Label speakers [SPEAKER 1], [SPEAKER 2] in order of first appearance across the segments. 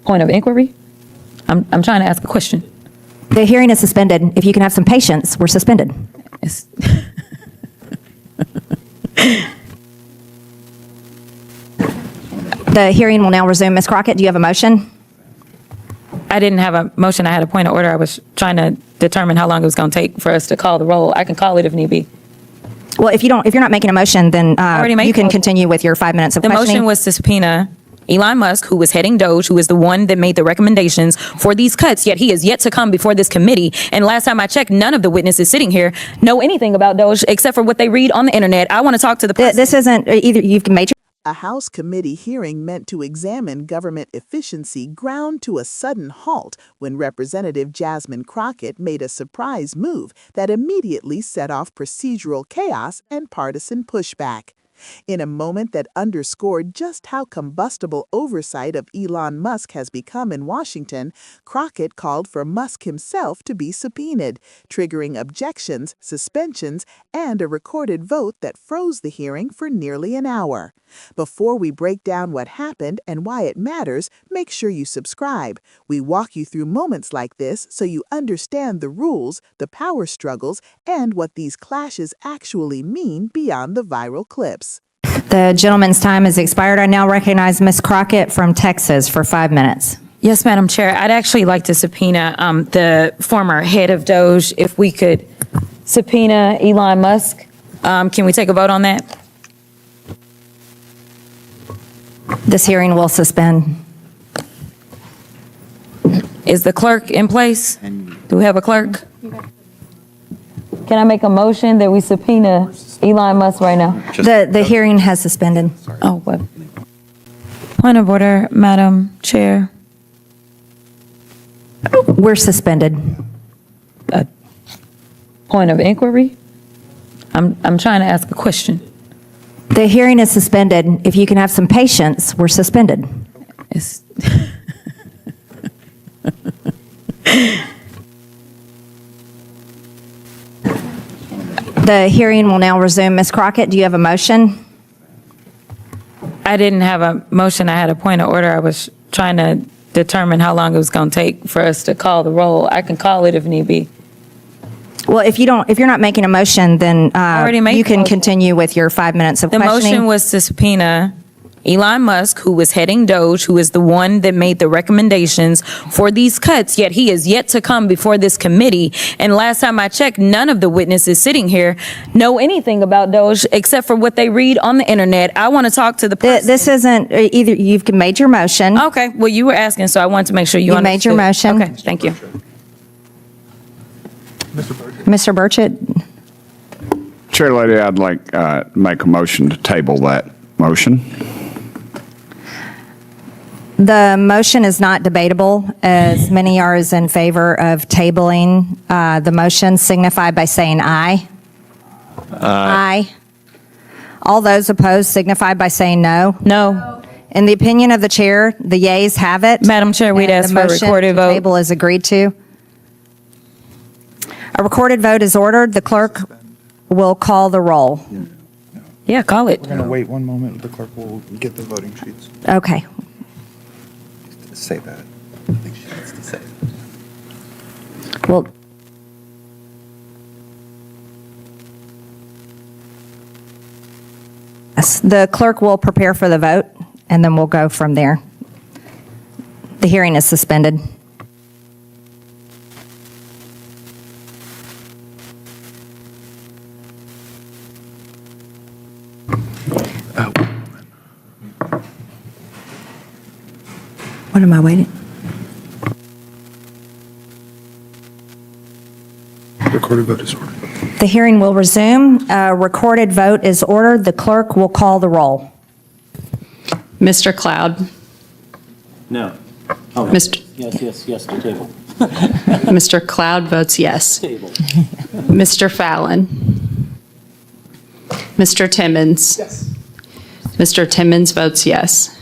[SPEAKER 1] point of inquiry? I'm trying to ask a question.
[SPEAKER 2] The hearing is suspended. If you can have some patience, we're suspended.
[SPEAKER 1] It's
[SPEAKER 2] The hearing will now resume. Ms. Crockett, do you have a motion?
[SPEAKER 1] I didn't have a motion. I had a point of order. I was trying to determine how long it was going to take for us to call the roll. I can call it if need be.
[SPEAKER 2] Well, if you're not making a motion, then
[SPEAKER 1] already made
[SPEAKER 2] you can
[SPEAKER 1] the motion.
[SPEAKER 2] continue with your 5 minutes of
[SPEAKER 1] The
[SPEAKER 2] questioning.
[SPEAKER 1] motion was to subpoena Elon Musk, who was heading DOGE, who is the one that made the recommendations for these cuts, yet he is yet to come before this committee. And last time I checked, none of the witnesses sitting here know anything about DOGE except for what they read on the internet. I want to talk to the person.
[SPEAKER 2] This isn't either. You've made your.
[SPEAKER 3] A House committee hearing meant to examine government efficiency ground to a sudden halt when Representative Jasmine Crockett made a surprise move that immediately set off procedural chaos and partisan pushback. In a moment that underscored just how combustible oversight of Elon Musk has become in Washington, Crockett called for Musk himself to be subpoenaed, triggering objections, suspensions, and a recorded vote that froze the hearing for nearly an hour. Before we break down what happened and why it matters, make sure you subscribe. We walk you through moments like this so you understand the rules, the power struggles, and what these clashes actually mean beyond the viral clips.
[SPEAKER 2] The gentleman's time has expired. I now recognize Ms. Crockett from Texas for 5 minutes.
[SPEAKER 1] Yes, Madam Chair. I'd actually like to subpoena the former head of DOGE. If we could subpoena Elon Musk. Can we take a vote on that?
[SPEAKER 2] This hearing will suspend.
[SPEAKER 1] Is the clerk in place? Do we have a clerk? Can I make a motion that we subpoena Elon Musk right now?
[SPEAKER 2] The hearing has suspended.
[SPEAKER 1] Oh, what? Point of order, Madam Chair.
[SPEAKER 2] We're suspended.
[SPEAKER 1] Point of inquiry? I'm trying to ask a question.
[SPEAKER 2] The hearing is suspended. If you can have some patience, we're suspended.
[SPEAKER 1] It's
[SPEAKER 2] The hearing will now resume. Ms. Crockett, do you have a motion?
[SPEAKER 1] I didn't have a motion. I had a point of order. I was trying to determine how long it was going to take for us to call the roll. I can call it if need be.
[SPEAKER 2] Well, if you're not making a motion, then
[SPEAKER 1] already made
[SPEAKER 2] you
[SPEAKER 1] the
[SPEAKER 2] can
[SPEAKER 1] motion.
[SPEAKER 2] continue with your 5 minutes of
[SPEAKER 1] The
[SPEAKER 2] questioning.
[SPEAKER 1] motion was to subpoena Elon Musk, who was heading DOGE, who is the one that made the recommendations for these cuts, yet he is yet to come before this committee. And last time I checked, none of the witnesses sitting here know anything about DOGE except for what they read on the internet. I want to talk to the person.
[SPEAKER 2] This isn't either. You've made your motion.
[SPEAKER 1] Okay, well, you were asking, so I wanted to make sure you
[SPEAKER 2] You made your
[SPEAKER 1] understood.
[SPEAKER 2] motion.
[SPEAKER 1] Okay, thank you.
[SPEAKER 2] Mr. Burchett,
[SPEAKER 4] Chair Lady, I'd like to make a motion to table that motion.
[SPEAKER 2] the motion is not debatable, as many are in favor of tabling the motion. Signify by saying aye. Aye. All those opposed signify by saying no.
[SPEAKER 1] No.
[SPEAKER 2] In the opinion of the chair, the yeas have it.
[SPEAKER 1] Madam Chair, we'd
[SPEAKER 2] and
[SPEAKER 1] ask
[SPEAKER 2] the
[SPEAKER 1] for a
[SPEAKER 2] motion
[SPEAKER 1] recorded
[SPEAKER 2] to
[SPEAKER 1] vote.
[SPEAKER 2] table is agreed to. A recorded vote is ordered. The clerk will call the roll.
[SPEAKER 1] Yeah, call it.
[SPEAKER 5] We're going to wait one moment. The clerk will get the voting sheets.
[SPEAKER 2] Okay.
[SPEAKER 5] Say that. I think she needs to say.
[SPEAKER 2] Well, yes, the clerk will prepare for the vote, and then we'll go from there. The hearing is suspended. What am I waiting?
[SPEAKER 5] Recorded vote is ordered.
[SPEAKER 2] The hearing will resume. A recorded vote is ordered. The clerk will call the roll.
[SPEAKER 6] Mr. Cloud.
[SPEAKER 7] No. Oh, no.
[SPEAKER 6] Mr.
[SPEAKER 7] Yes, to table.
[SPEAKER 6] Mr. Cloud votes yes.
[SPEAKER 7] Table.
[SPEAKER 6] Mr. Fallon. Mr. Timmons.
[SPEAKER 5] Yes.
[SPEAKER 6] Mr. Timmons votes yes.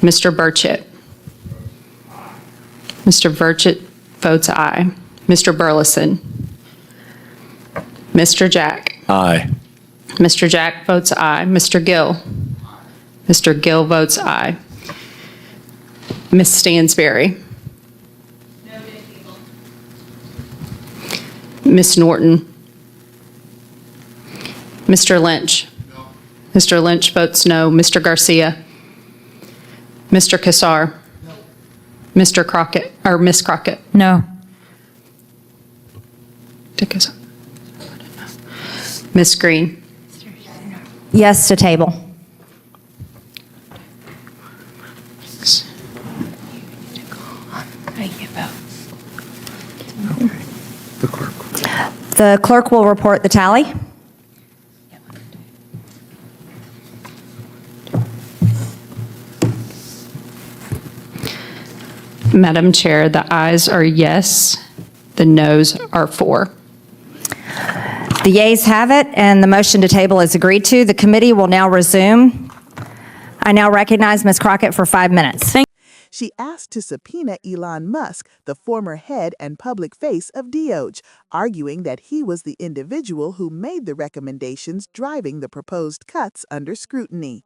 [SPEAKER 6] Mr. Burchett. Mr. Burchett votes aye. Mr. Burleson. Mr. Jack.
[SPEAKER 7] Aye.
[SPEAKER 6] Mr. Jack votes aye. Mr. Gill. Mr. Gill votes aye. Ms. Stansberry. Ms. Norton. Mr. Lynch. Mr. Lynch votes no. Mr. Garcia. Mr. Cassar. Mr. Crockett, or Ms. Crockett.
[SPEAKER 1] No.
[SPEAKER 6] Ms. Green.
[SPEAKER 2] Yes to table.
[SPEAKER 5] The clerk.
[SPEAKER 2] The clerk will report the tally.
[SPEAKER 6] Madam Chair, the ayes are yes, the noes are 4.
[SPEAKER 2] The yeas have it, and the motion to table is agreed to. The committee will now resume. I now recognize Ms. Crockett for 5 minutes.
[SPEAKER 3] She asked to subpoena Elon Musk, the former head and public face of DOGE, arguing that he was the individual who made the recommendations driving the proposed cuts under scrutiny.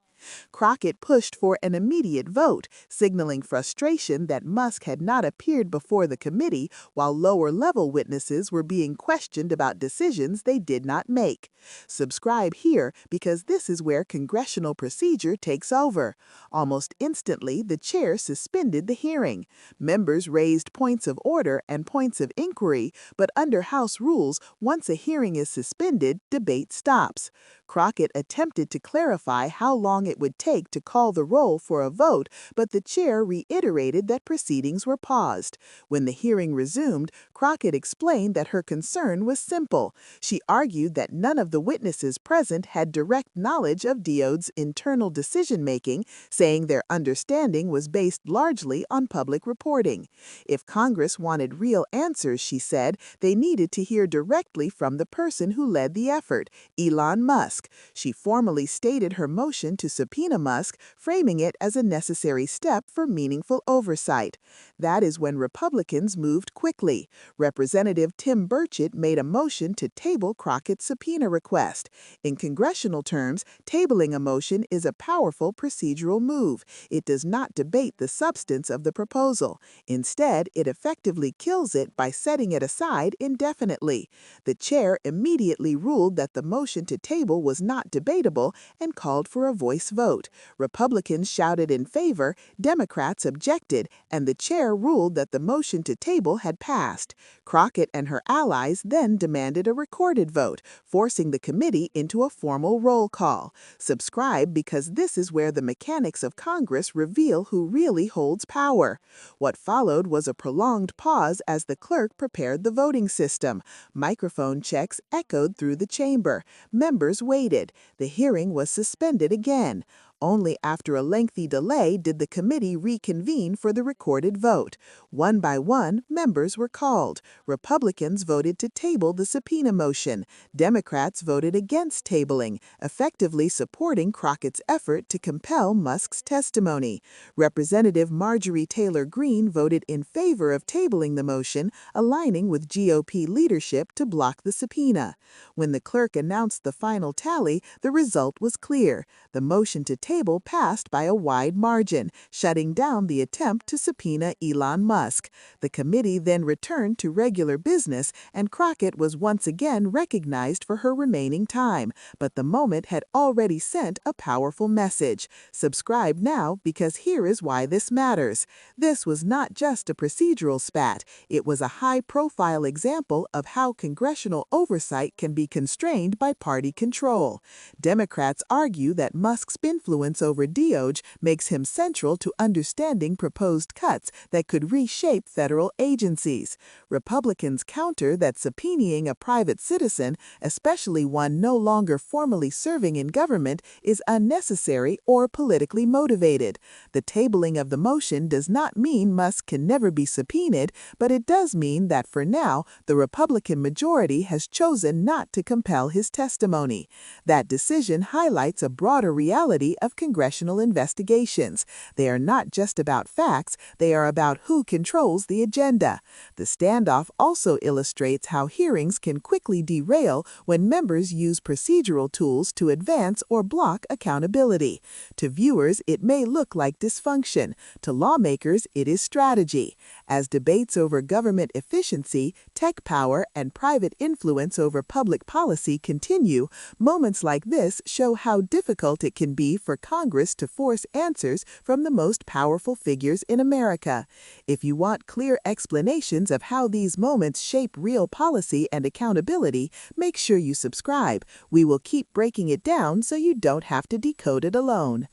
[SPEAKER 3] Crockett pushed for an immediate vote, signaling frustration that Musk had not appeared before the committee while lower-level witnesses were being questioned about decisions they did not make. Subscribe here because this is where congressional procedure takes over. Almost instantly, the chair suspended the hearing. Members raised points of order and points of inquiry, but under House rules, once a hearing is suspended, debate stops. Crockett attempted to clarify how long it would take to call the roll for a vote, but the chair reiterated that proceedings were paused. When the hearing resumed, Crockett explained that her concern was simple. She argued that none of the witnesses present had direct knowledge of DOGE's internal decision-making, saying their understanding was based largely on public reporting. If Congress wanted real answers, she said, they needed to hear directly from the person who led the effort, Elon Musk. She formally stated her motion to subpoena Musk, framing it as a necessary step for meaningful oversight. That is when Republicans moved quickly. Representative Tim Burchett made a motion to table Crockett's subpoena request. In congressional terms, tabling a motion is a powerful procedural move. It does not debate the substance of the proposal. Instead, it effectively kills it by setting it aside indefinitely. The chair immediately ruled that the motion to table was not debatable and called for a voice vote. Republicans shouted in favor, Democrats objected, and the chair ruled that the motion to table had passed. Crockett and her allies then demanded a recorded vote, forcing the committee into a formal roll call. Subscribe because this is where the mechanics of Congress reveal who really holds power. What followed was a prolonged pause as the clerk prepared the voting system. Microphone checks echoed through the chamber. Members waited. The hearing was suspended again. Only after a lengthy delay did the committee reconvene for the recorded vote. One by one, members were called. Republicans voted to table the subpoena motion. Democrats voted against tabling, effectively supporting Crockett's effort to compel Musk's testimony. Representative Marjorie Taylor Greene voted in favor of tabling the motion, aligning with GOP leadership to block the subpoena. When the clerk announced the final tally, the result was clear. The motion to table passed by a wide margin, shutting down the attempt to subpoena Elon Musk. The committee then returned to regular business, and Crockett was once again recognized for her remaining time. But the moment had already sent a powerful message. Subscribe now because here is why this matters. This was not just a procedural spat. It was a high-profile example of how congressional oversight can be constrained by party control. Democrats argue that Musk's influence over DOGE makes him central to understanding proposed cuts that could reshape federal agencies. Republicans counter that subpoenaing a private citizen, especially one no longer formally serving in government, is unnecessary or politically motivated. The tabling of the motion does not mean Musk can never be subpoenaed, but it does mean that for now, the Republican majority has chosen not to compel his testimony. That decision highlights a broader reality of of congressional investigations. They are not just about facts, they are about who controls the agenda. The standoff also illustrates how hearings can quickly derail when members use procedural tools to advance or block accountability. To viewers, it may look like dysfunction. To lawmakers, it is strategy. As debates over government efficiency, tech power, and private influence over public policy continue, moments like this show how difficult it can be for Congress to force answers from the most powerful figures in America. If you want clear explanations of how these moments shape real policy and accountability, make sure you subscribe. We will keep breaking it down so you don't have to decode it alone.